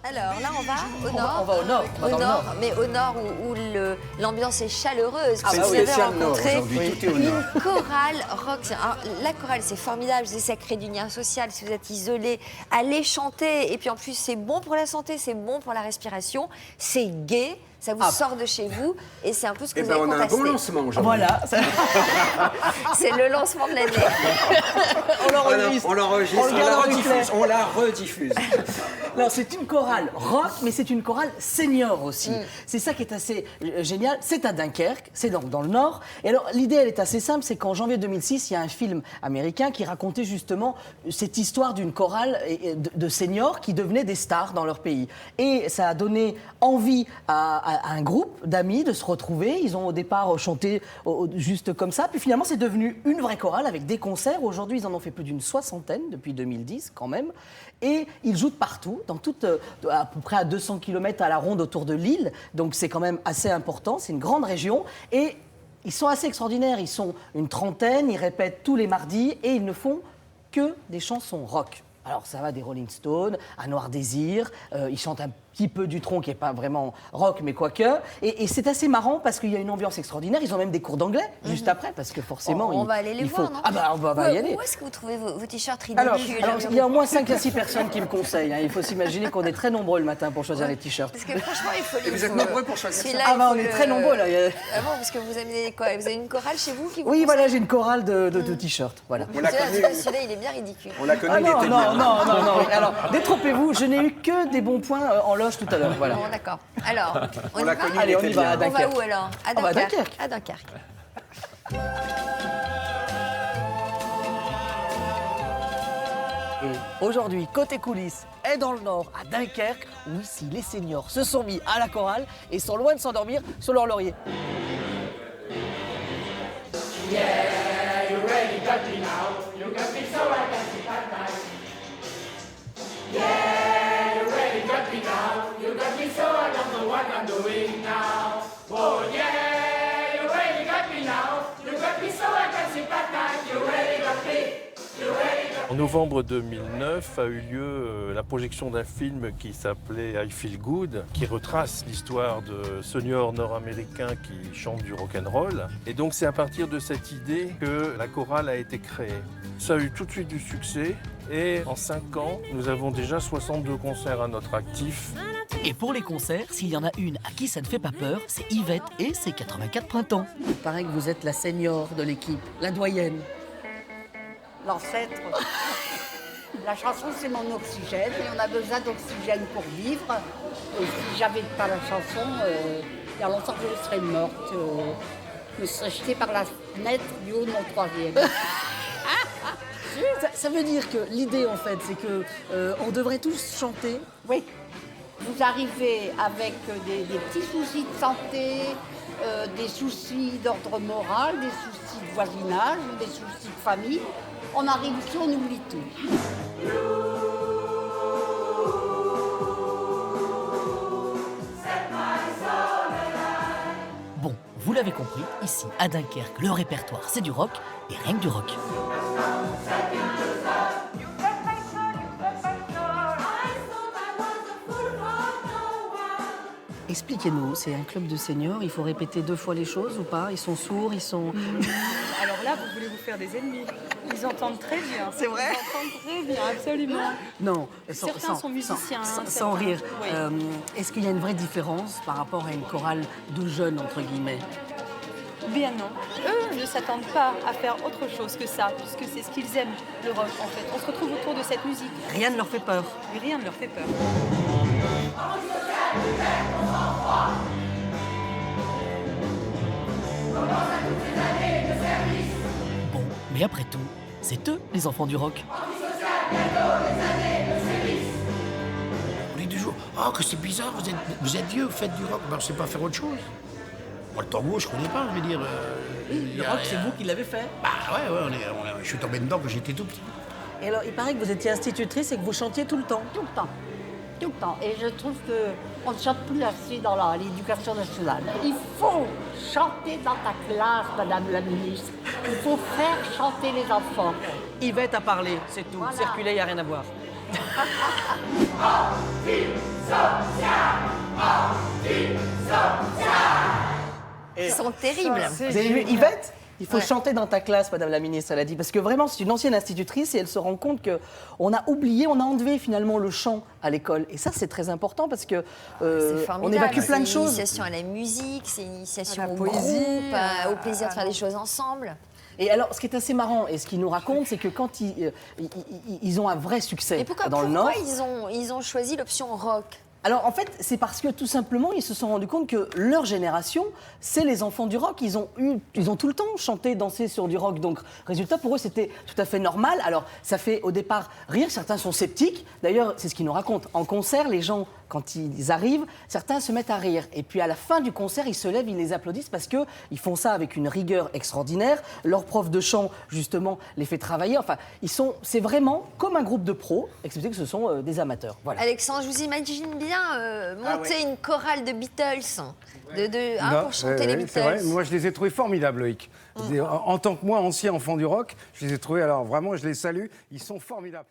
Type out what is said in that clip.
Alors là, on va au nord. On va au nord. On va Au dans le nord, nord. mais au nord où l'ambiance est chaleureuse. C'est Vous avez spécial nord rencontré aujourd'hui, tout est au nord. une chorale rock. Alors, la chorale, c'est formidable. Je dis, ça crée du lien social. Si vous êtes isolé, allez chanter. Et puis en plus, c'est bon pour la santé, c'est bon pour la respiration. C'est gai. Ça vous sort de chez vous et c'est un peu ce que Eh vous ben, avez on a un fantasmé. bon lancement aujourd'hui. Voilà, C'est le lancement de l'année. on l'enregistre. On l'enregistre, On le garde en replay. on la rediffuse. Alors, c'est une chorale rock, mais c'est une chorale senior aussi. C'est ça qui est assez génial. C'est à Dunkerque, c'est donc dans le Nord. Et alors, l'idée, elle est assez simple, c'est qu'en janvier 2006, il y a un film américain qui racontait justement cette histoire d'une chorale de seniors qui devenaient des stars dans leur pays. Et ça a donné envie à un groupe d'amis de se retrouver. Ils ont au départ chanté juste comme ça. Puis finalement, c'est devenu une vraie chorale avec des concerts. Aujourd'hui, ils en ont fait plus d'une 60aine depuis 2010 quand même. Et ils jouent de partout, dans à peu près à 200 km à la ronde autour de Lille. Donc c'est quand même assez important, c'est une grande région. Et ils sont assez extraordinaires, ils sont une trentaine, ils répètent tous les mardis et ils ne font que des chansons rock. Alors ça va des Rolling Stones, à Noir Désir, ils chantent un petit peu Dutronc qui n'est pas vraiment rock mais quoique. Et c'est assez marrant parce qu'il y a une ambiance extraordinaire, ils ont même des cours d'anglais juste après parce que forcément... On va aller les voir, non? Ah bah on va y aller. Où est-ce que vous trouvez vos t-shirts Alors, ridicules? il y a au moins 5 à 6 personnes qui me conseillent. Il faut s'imaginer qu'on est très nombreux le matin pour choisir les t-shirts. Parce que franchement, il faut Et vous êtes nombreux pour choisir ça. Ah bah on est très nombreux là. Ah bon, parce que vous avez quoi? Vous avez une chorale chez vous qui vous Oui, conseille? voilà, j'ai une chorale de t-shirts. Voilà. On l'a connu. Celui-là, il est bien ridicule. On l'a connu, Ah il non, était non, bien. non. Alors, détrompez-vous, je n'ai eu que des bons points en loge tout à l'heure. Voilà. Bon, d'accord. Alors, on y l'a va? connu, Allez, on y était va à bien. On va Dunkerque. où alors? À On va à Dunkerque. Dunkerque. À Dunkerque. Et aujourd'hui, côté coulisses, est dans le Nord, à Dunkerque, où ici les seniors se sont mis à la chorale et sont loin de s'endormir sur leur laurier. En novembre 2009 a eu lieu la projection d'un film qui s'appelait I Feel Good, qui retrace l'histoire de seniors nord-américains qui chantent du rock'n'roll. Et donc c'est à partir de cette idée que la chorale a été créée. Ça a eu tout de suite du succès et en 5 ans, nous avons déjà 62 concerts à notre actif. Et pour les concerts, s'il y en a une à qui ça ne fait pas peur, c'est Yvette et ses 84 printemps. Il paraît que vous êtes la senior de l'équipe, la doyenne. L'ancêtre. La chanson, c'est mon oxygène et on a besoin d'oxygène pour vivre. Et si j'avais pas la chanson, il y a longtemps que je serais morte. Je me serais jetée par la fenêtre du haut de mon 3e. Ça veut dire que l'idée, en fait, c'est que on devrait tous chanter. Oui. Vous arrivez avec des petits soucis de santé, des soucis d'ordre moral, des soucis de voisinage, des soucis de famille. On arrive ici, on oublie tout. Bon, vous l'avez compris, ici, à Dunkerque, le répertoire, c'est du rock et rien que du rock. Expliquez-nous, c'est un club de seniors, il faut répéter 2 fois les choses ou pas? Ils sont sourds, ils sont... Alors là, vous voulez vous faire des ennemis. Ils entendent très bien. C'est vrai? Ils entendent très bien, absolument. Non, Certains sont musiciens, hein, sans certains. rire. Oui. Est-ce qu'il y a une vraie différence par rapport à une chorale de jeunes, entre guillemets? Bien non. Eux ne s'attendent pas à faire autre chose que ça, puisque c'est ce qu'ils aiment, le rock, en fait. On se retrouve autour de cette musique. Rien ne leur fait peur. Et rien ne leur fait peur. Bon, mais après tout, c'est eux, les enfants du rock. On dit toujours, oh que c'est bizarre, vous êtes vieux, vous faites du rock, ben, on ne sait pas faire autre chose. Moi, le tango, je ne connais pas, je veux dire. Le rock, c'est vous qui l'avez fait. Bah ouais, je suis tombé dedans quand j'étais tout petit. Et alors, il paraît que vous étiez institutrice et que vous chantiez tout le temps. Tout le temps. Tout le temps. Et je trouve qu'on ne chante plus assez dans l'éducation nationale. Il faut chanter dans ta classe, Madame la ministre. Il faut faire chanter les enfants. Yvette a parlé, c'est tout. Voilà. Circuler, il n'y a rien à voir. Ils sont terribles. Vous avez vu Yvette? Il faut chanter dans ta classe, Madame la Ministre, elle a dit. Parce que vraiment, c'est une ancienne institutrice et elle se rend compte qu'on a oublié, on a enlevé finalement le chant à l'école. Et ça, c'est très important parce que on évacue plein de choses. C'est une initiation à la musique, c'est une initiation À la au poésie, groupe, au plaisir de faire des choses ensemble. Et alors, ce qui est assez marrant et ce qu'ils nous racontent, c'est que quand ils ont un vrai succès Et pourquoi dans le Nord. ils ont choisi l'option rock? Alors en fait, c'est parce que tout simplement, ils se sont rendus compte que leur génération, c'est les enfants du rock. Ils ont tout le temps chanté, dansé sur du rock. Donc, résultat, pour eux, c'était tout à fait normal. Alors, ça fait au départ rire. Certains sont sceptiques. D'ailleurs, c'est ce qu'ils nous racontent. En concert, les gens, quand ils arrivent, certains se mettent à rire. Et puis à la fin du concert, ils se lèvent, ils les applaudissent parce qu'ils font ça avec une rigueur extraordinaire. Leur prof de chant, justement, les fait travailler. Enfin, c'est vraiment comme un groupe de pros, excepté que ce sont des amateurs. Voilà. Alexandre, je vous imagine bien monter une chorale de Beatles pour chanter les c'est vrai. Beatles. Moi, je les ai trouvés formidables, Loïc. En tant que moi, ancien enfant du rock, je les ai trouvés, alors vraiment, je les salue. Ils sont formidables.